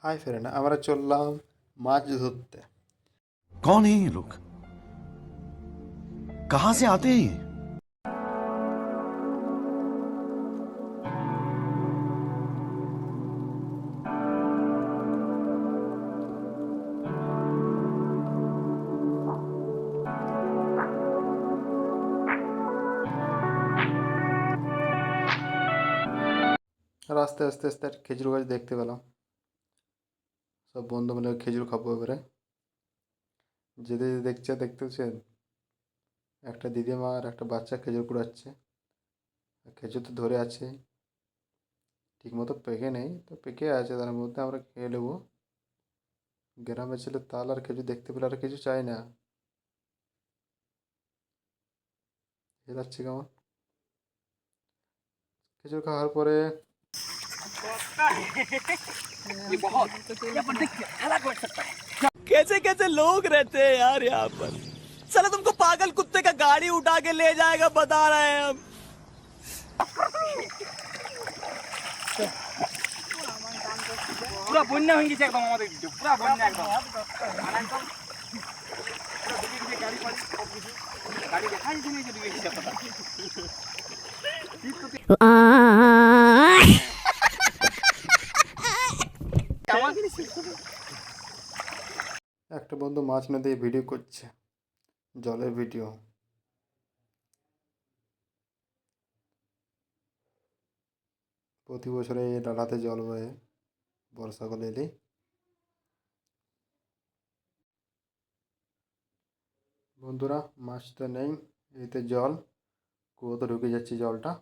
Hi friend, আমরা চললাম মাছ ধরতে। कौन है ये लोग? कहां से आते हैं ये? রাস্তায় আস্তে আস্তে একটা খেজুর গাছ দেখতে পেলাম। সব বন্ধু মিলে খেজুর খাবো এবারে। যেতে যেতে দেখতেছেন একটা দিদিমা আর একটা বাচ্চা খেজুর কুড়াচ্ছে। আর খেজুর তো ধরে আছে, ঠিক মতো পেকে নেই, তো পেকে আছে, তার মধ্যে আমরা খেয়ে নেবো। গ্রামের ছেলে তাল আর খেজুর দেখতে পেলে আর কিছু চাই না। এ যাচ্ছে কেমন খেজুর খাওয়ার পরে। कैसे कैसे लोग रहते हैं यार यहाँ पर। साला तुमको पागल कुत्ते का गाड़ी उठा के ले जाएगा बता रहे हैं हम। পুরো বন্যা হয়ে গেছে একদম আমাদের দিকে, পুরো বন্যা একদম একদম পুরো দিকে দিকে গাড়ি ফাড়ি সব কিছু গাড়ি দেখাই দিনে যে ডুবে গেছে কথা। একটা বন্ধু মাছ নদী ভিডিও করছে, জলের ভিডিও। প্রতি বছরে এই ডালাতে জল বয়ে বর্ষাকাল এলেই। বন্ধুরা, মাছ তো নেই, এতে জল কুয়োতে ঢুকে যাচ্ছে জলটা।